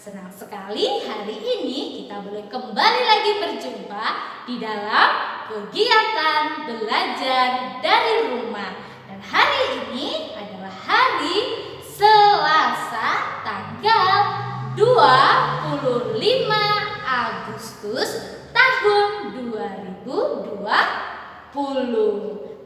Senang sekali hari ini kita boleh kembali lagi berjumpa di dalam kegiatan belajar dari rumah. Dan hari ini adalah hari Selasa tanggal 25 Agustus tahun 2020.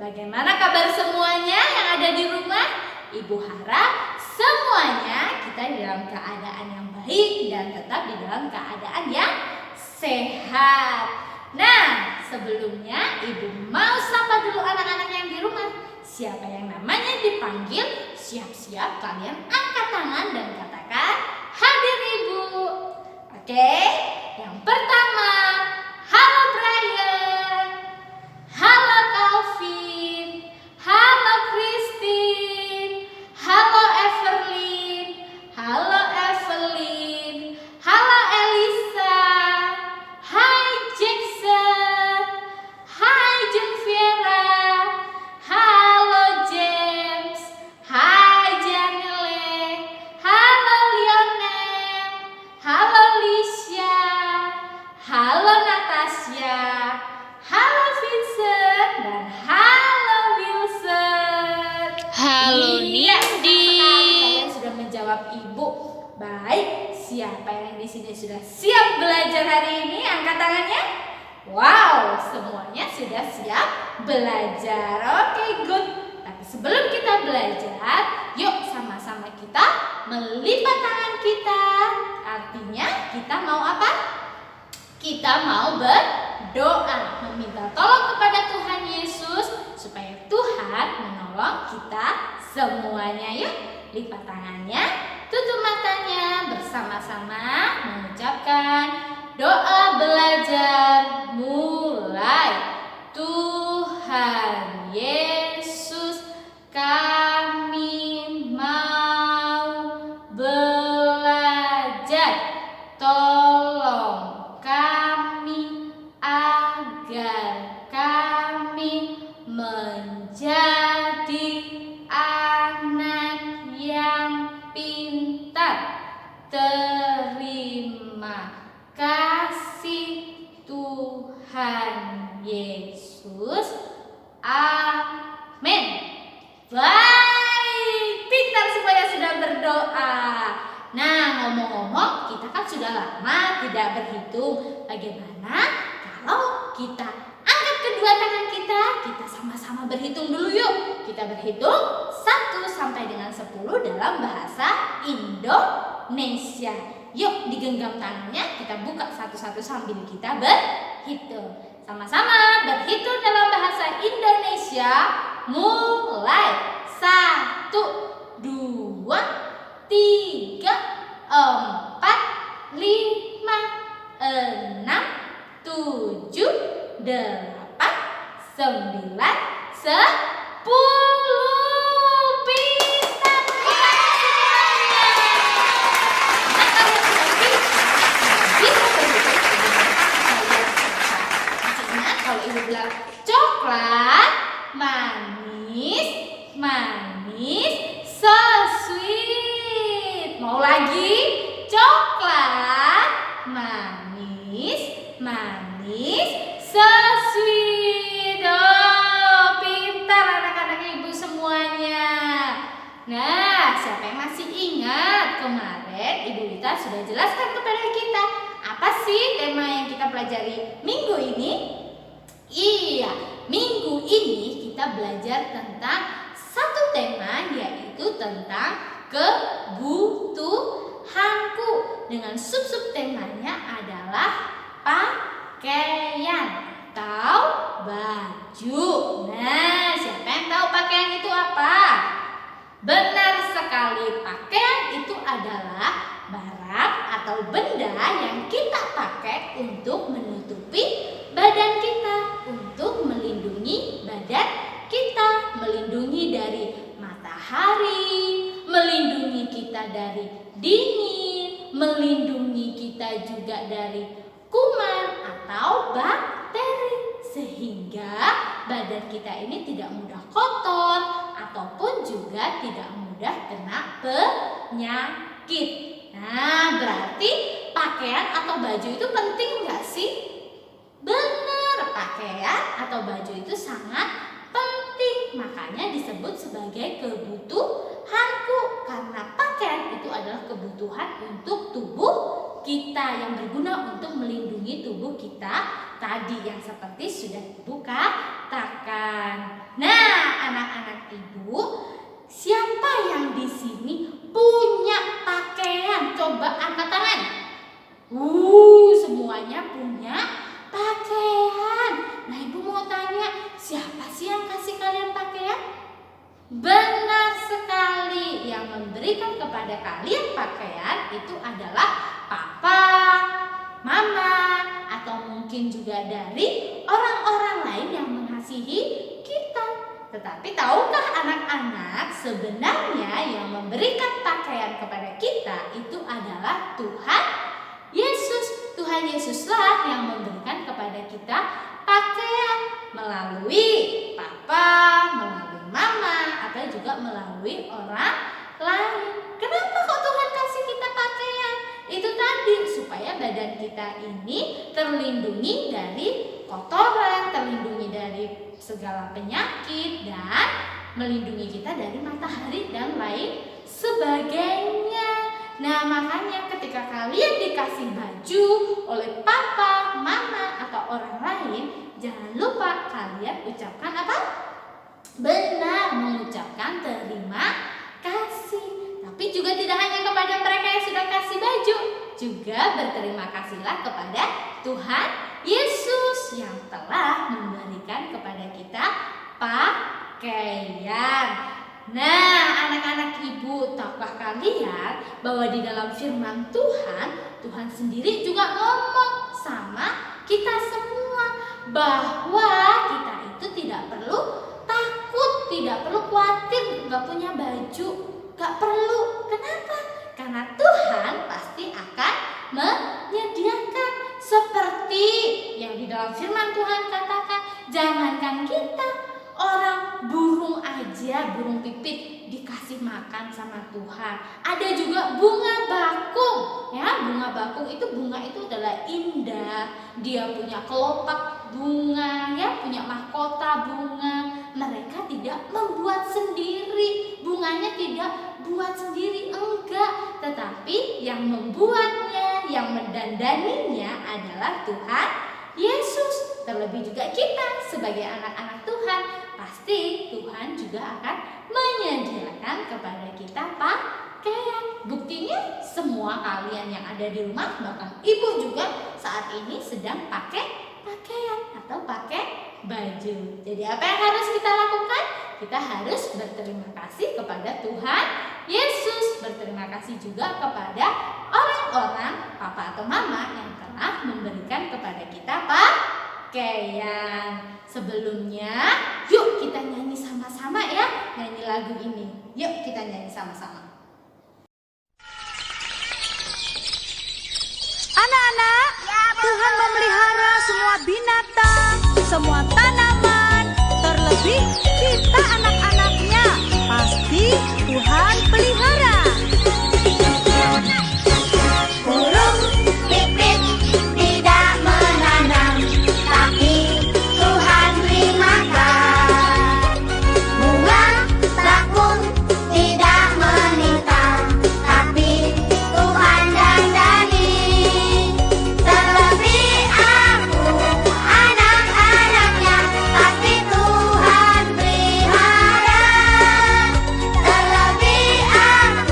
Bagaimana kabar semuanya yang ada di rumah? Ibu harap semuanya kita di dalam keadaan yang baik dan tetap di dalam keadaan yang sehat. Nah, sebelumnya Ibu mau sapa dulu anak-anak yang di rumah. Siapa yang namanya dipanggil, siap-siap kalian angkat tangan dan katakan hadir Ibu. Oke, yang pertama, halo Brian, halo Calvin, halo Christine, halo Everlyn, halo Evelyn, halo Elisa, hai Jackson, hai Junviera, halo James, hai Janelle, halo Lionel, halo Lisha, halo Natasha, halo Vincent, dan halo Wilson. Halo Iya, Nindi. kalian sudah menjawab Ibu. Baik, siapa yang di sini sudah siap belajar hari ini? Angkat tangannya. Wow, semuanya sudah siap belajar. Oke, good. Tapi sebelum kita belajar, yuk sama-sama kita melipat tangan kita. Artinya kita mau apa? Kita mau berdoa, meminta tolong kepada Tuhan Yesus supaya Tuhan menolong kita semuanya. Yuk, lipat tangannya, tutup matanya, bersama-sama mengucapkan doa belajar mulai. Tuhan Yesus, kami mau belajar. Tolong kami agar kami menjadi anak yang pintar. Terima kasih Tuhan Yesus. Amin. Baik, pintar semuanya sudah berdoa. Nah, ngomong-ngomong, kita kan sudah lama tidak berhitung. Bagaimana kalau kita angkat kedua tangan kita sama-sama berhitung dulu yuk. Kita berhitung 1 sampai dengan 10 dalam bahasa Indonesia. Yuk, digenggam tangannya, kita buka satu-satu sambil kita berhitung. Sama-sama berhitung dalam bahasa Indonesia. Mulai. 1, 2, 3, 4, 5, 6, 7, 8, 9, 10. Pintar semuanya. Nah, kalau sudah bisa berhitung, masih ingat kalau Ibu bilang coklat manis, manis, so sweet. Mau lagi? Coklat manis, manis, so sweet. Oh, pintar anak-anak Ibu semuanya. Nah, siapa yang masih ingat kemarin Ibu Wita sudah jelaskan kepada kita apa sih tema yang kita pelajari minggu ini? Iya, minggu ini kita belajar tentang satu tema, yaitu tentang kebutuhanku. Dengan sub-sub temanya adalah pakaian atau baju. Nah, siapa yang tahu pakaian itu apa? Benar sekali, pakaian itu adalah barang atau benda yang kita pakai untuk menutupi badan kita, untuk melindungi badan kita, melindungi dari matahari, melindungi kita dari dingin, melindungi kita juga dari kuman atau bakteri, sehingga badan kita ini tidak mudah kotor ataupun juga tidak mudah kena penyakit. Nah, berarti pakaian atau baju itu penting nggak sih? Benar, pakaian atau baju itu sangat penting. Makanya disebut sebagai kebutuhanku. Karena pakaian itu adalah kebutuhan untuk tubuh kita yang berguna untuk melindungi tubuh kita tadi yang seperti sudah Ibu katakan. Nah, anak-anak Ibu, siapa yang di sini punya pakaian? Coba angkat tangan. Semuanya punya pakaian. Nah, Ibu mau tanya, siapa sih yang kasih kalian pakaian? Benar sekali, yang memberikan kepada kalian pakaian itu adalah papa, mama, atau mungkin juga dari orang-orang lain yang mengasihi kita. Tetapi tahukah anak-anak, sebenarnya yang memberikan pakaian kepada kita itu adalah Tuhan Yesus. Tuhan Yesuslah yang memberikan kepada kita pakaian melalui papa, melalui mama, atau juga melalui orang lain. Kenapa kok Tuhan kasih kita pakaian? Itu tadi supaya badan kita ini terlindungi dari kotoran, terlindungi dari segala penyakit, dan melindungi kita dari matahari dan lain sebagainya. Nah, makanya ketika kalian dikasih baju oleh papa, mama, atau orang lain, jangan lupa kalian ucapkan apa? Benar, mengucapkan terima kasih. Tapi juga tidak hanya kepada mereka yang sudah kasih baju, juga berterima kasihlah kepada Tuhan Yesus yang telah memberikan kepada kita pakaian. Nah, anak-anak Ibu, tahukah kalian bahwa di dalam firman Tuhan, Tuhan sendiri juga ngomong sama kita semua bahwa kita itu tidak perlu takut, tidak perlu khawatir nggak punya baju, nggak perlu. Kenapa? Karena Tuhan pasti akan menyediakan seperti yang di dalam firman Tuhan katakan, jangankan kita, orang burung aja, burung pipit dikasih makan sama Tuhan. Ada juga bunga bakung, ya. Bunga bakung itu, bunga itu adalah indah. Dia punya kelopak bunga, ya, punya mahkota bunga. Mereka tidak membuat sendiri, bunganya tidak buat sendiri, enggak. Tetapi yang membuatnya, yang mendandaninya adalah Tuhan Yesus. Terlebih juga kita sebagai anak-anak Tuhan, pasti Tuhan juga akan menyediakan kepada kita pakaian. Buktinya semua kalian yang ada di rumah, bahkan Ibu juga saat ini sedang pakai pakaian atau pakai baju. Jadi apa yang harus kita lakukan? Kita harus berterima kasih kepada Tuhan Yesus. Berterima kasih juga kepada orang-orang, papa atau mama, yang telah memberikan kepada kita pakaian. Sebelumnya, yuk kita nyanyi sama-sama ya, nyanyi lagu ini. Yuk kita nyanyi sama-sama. Anak-anak, Tuhan memelihara semua binatang, semua tanaman, terlebih kita anak-anaknya. Pasti Tuhan pelihara. Burung pipit tidak menanam, tapi Tuhan beri makan. Bunga bakung tidak meningkat, tapi Tuhan dandani. Terlebih aku, anak-anaknya, pasti Tuhan pelihara. Terlebih aku,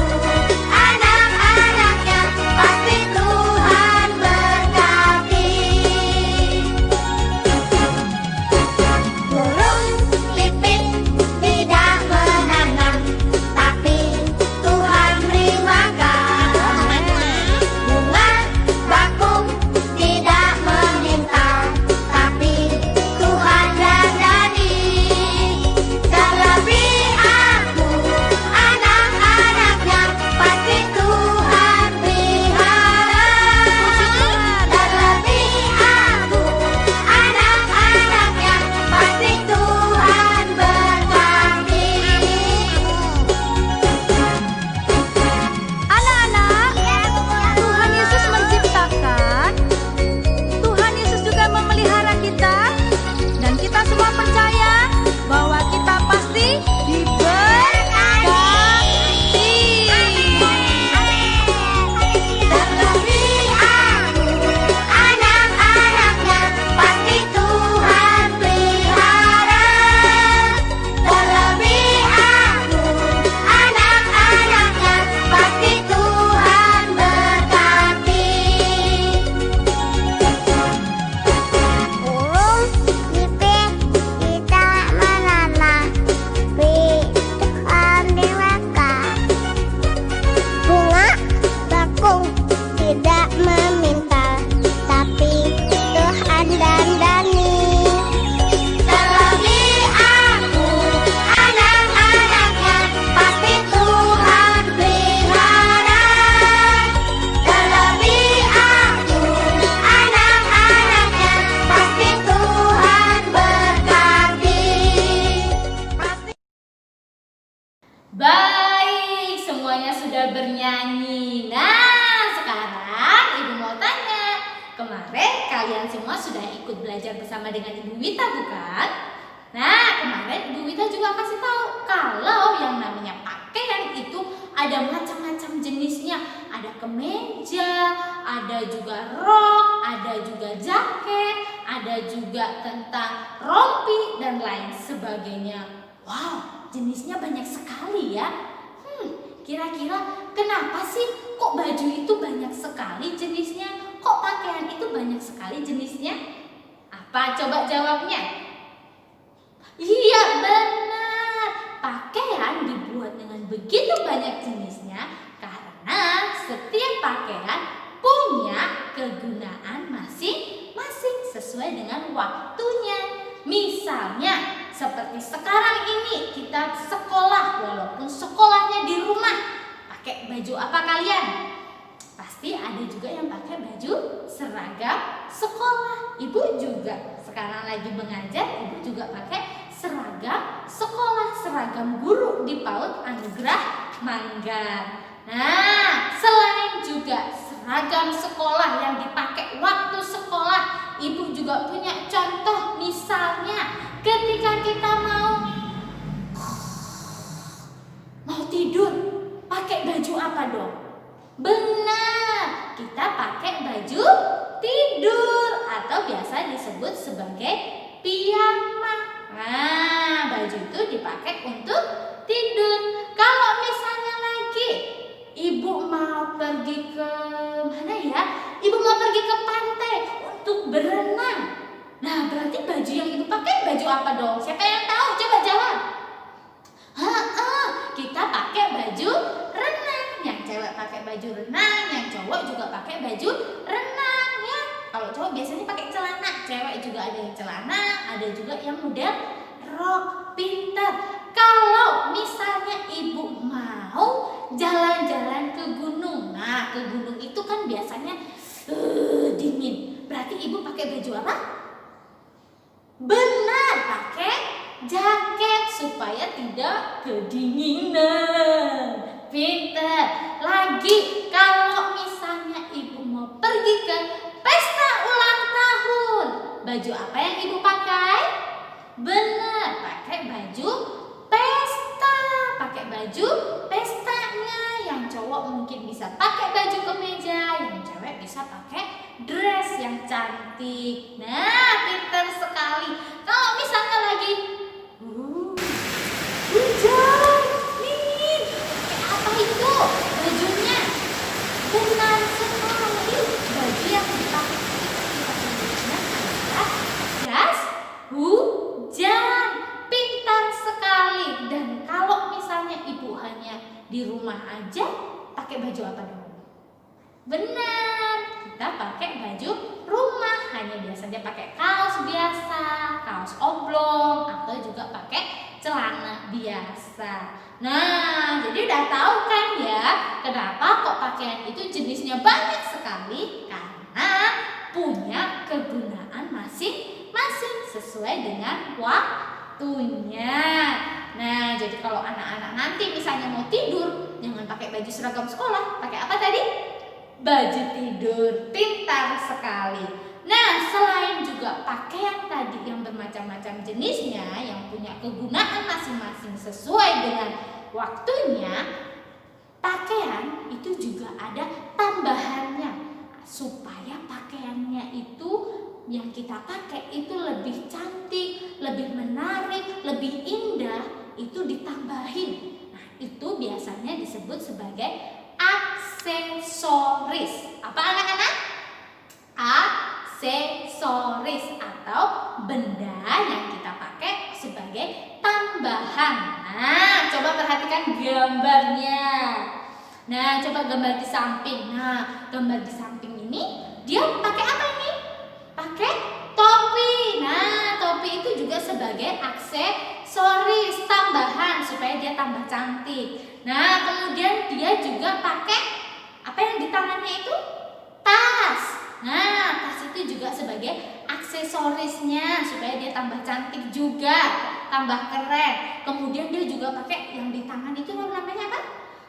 kemarin kalian semua sudah ikut belajar bersama dengan Ibu Wita, bukan? Nah, kemarin Ibu Wita juga kasih tahu kalau yang namanya pakaian itu ada macam-macam jenisnya. Ada kemeja, ada juga rok, ada juga jaket, ada juga tentang rompi dan lain sebagainya. Wow, jenisnya banyak sekali ya. Kira-kira kenapa sih kok baju itu banyak sekali jenisnya? Kok pakaian itu banyak sekali jenisnya? Apa coba jawabnya? Iya, benar. Pakaian dibuat dengan begitu banyak jenisnya karena setiap pakaian punya kegunaan masing-masing sesuai dengan waktunya. Misalnya seperti sekarang ini kita sekolah, walaupun sekolahnya di rumah, pakai baju apa kalian? Pasti ada juga yang pakai baju seragam sekolah. Ibu juga sekarang lagi mengajar, ibu juga pakai seragam sekolah, seragam guru di PAUD Anugerah Manggar. Nah, selain juga seragam sekolah yang dipakai waktu sekolah, ibu juga punya contoh. Misalnya ketika kita mau tidur, pakai baju apa dong? Benar, kita pakai baju tidur atau biasa disebut sebagai piyama. Nah, baju itu dipakai untuk tidur. Kalau misalnya lagi ibu mau pergi ke mana ya? Ibu mau pergi ke pantai untuk berenang. Nah, berarti baju yang ibu pakai baju apa dong? Siapa yang tahu? Coba jawab. Kita pakai baju renang. Yang cewek pakai baju renang, yang cowok juga pakai baju renang ya. Kalau cowok biasanya pakai celana, cewek juga ada yang celana, ada juga yang model rok. Pintar. Kalau misalnya ibu mau jalan-jalan ke gunung, nah ke gunung itu kan biasanya dingin. Berarti ibu pakai baju apa? Benar, pakai jaket supaya tidak kedinginan. Pintar. Lagi, kalau misalnya ibu mau pergi ke pesta ulang tahun, baju apa yang ibu pakai? Benar, pakai baju pesta. Pakai baju pestanya. Yang cowok mungkin bisa pakai baju kemeja, yang cewek bisa pakai dress yang cantik. Nah, pintar sekali. Kalau misalnya lagi hujan, nih, pakai apa itu bajunya? Benar sekali, baju yang dipakai adalah jas hujan. Pintar sekali. Dan kalau misalnya ibu hanya di rumah aja, pakai baju apa dong? Benar, kita pakai baju rumah. Hanya biasanya pakai kaos biasa, kaos oblong, atau juga pakai celana biasa. Nah, jadi udah tahu kan ya kenapa kok pakaian itu jenisnya banyak sekali? Karena punya kegunaan masing-masing sesuai dengan waktunya. Nah, jadi kalau anak-anak nanti misalnya mau tidur, jangan pakai baju seragam sekolah. Pakai apa tadi? Baju tidur. Pintar sekali. Nah, selain juga pakaian tadi yang bermacam-macam jenisnya, yang punya kegunaan masing-masing sesuai dengan waktunya, pakaian itu juga ada tambahannya supaya pakaiannya itu yang kita pakai itu lebih cantik, lebih menarik, lebih indah. Itu ditambahin. Nah, itu biasanya disebut sebagai aksesoris. Apa anak-anak? Aksesoris atau benda yang kita pakai sebagai tambahan. Nah, coba perhatikan gambarnya. Nah, coba gambar di samping. Nah, gambar di samping ini dia pakai apa ini? Pakai topi. Nah, topi itu juga sebagai aksesoris tambahan supaya dia tambah cantik. Nah, kemudian dia juga pakai apa yang di tangannya itu? Tas. Nah, tas itu juga sebagai aksesorisnya supaya dia tambah cantik juga, tambah keren. Kemudian dia juga pakai yang di tangan itu namanya apa?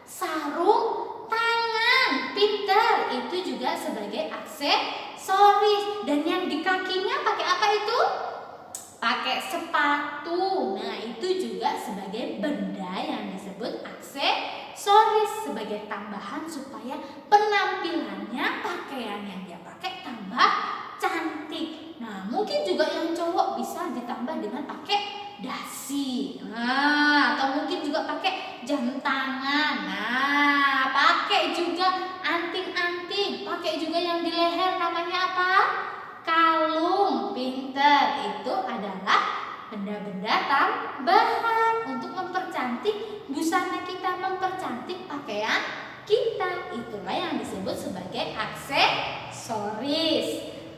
Sarung tangan. Pintar. Itu juga sebagai aksesoris aksesoris. Dan yang di kakinya pakai apa itu? Pakai sepatu. Nah, itu juga sebagai benda yang disebut aksesoris, sebagai tambahan supaya penampilannya, pakaian yang dia pakai tambah cantik. Nah, mungkin juga yang cowok bisa ditambah dengan pakai dasi. Nah, atau mungkin juga pakai jam tangan. Nah, pakai juga anting-anting, pakai juga yang di leher, namanya apa? Kalung. Pinter, itu adalah benda-benda tambahan untuk mempercantik busana kita, mempercantik pakaian kita. Itulah yang disebut sebagai aksesoris.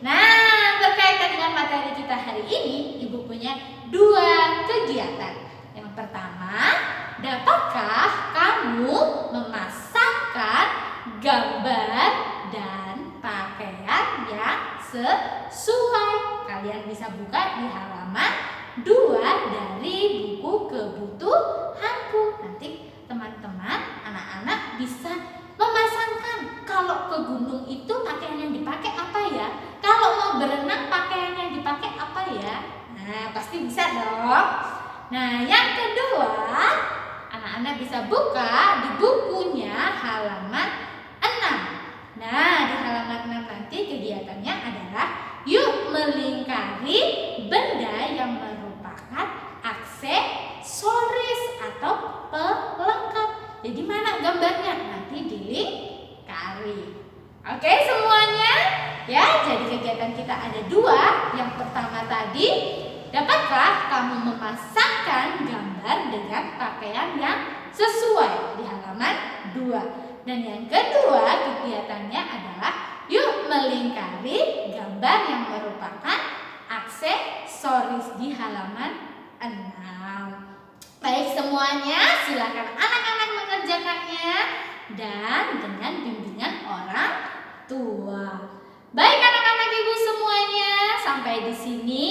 Nah, berkaitan dengan materi kita hari ini, Ibu punya 2 kegiatan. Yang pertama, dapatkah kamu memasangkan gambar dan pakaian yang sesuai? Kalian bisa buka di halaman 2 dari buku kebutuhanku. Nanti teman-teman, anak-anak bisa memasangkan. Kalau ke gunung itu pakaian yang dipakai apa ya? Kalau mau berenang pakaian yang dipakai apa ya? Nah, pasti bisa dong. Nah, yang kedua, anak-anak bisa buka di bukunya halaman 6. Nah, di halaman 6 nanti kegiatannya adalah yuk melingkari benda yang merupakan aksesoris atau pelengkap. Jadi mana gambarnya? Nanti dilingkari. Oke semuanya? Ya, jadi kegiatan kita ada 2. Yang pertama tadi, dapatkah kamu memasangkan gambar dengan pakaian yang sesuai di halaman 2. Dan yang kedua kegiatannya adalah yuk melingkari gambar yang merupakan aksesoris di halaman 6. Baik semuanya, silakan anak-anak mengerjakannya dan dengan bimbingan orang tua. Baik anak-anak ibu semuanya, sampai di sini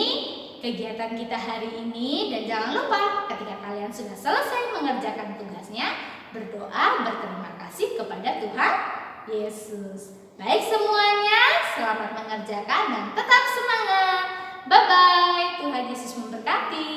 kegiatan kita hari ini. Dan jangan lupa ketika kalian sudah selesai mengerjakan tugasnya, berdoa berterima kasih kepada Tuhan Yesus. Baik semuanya, selamat mengerjakan dan tetap semangat. Bye-bye, Tuhan Yesus memberkati.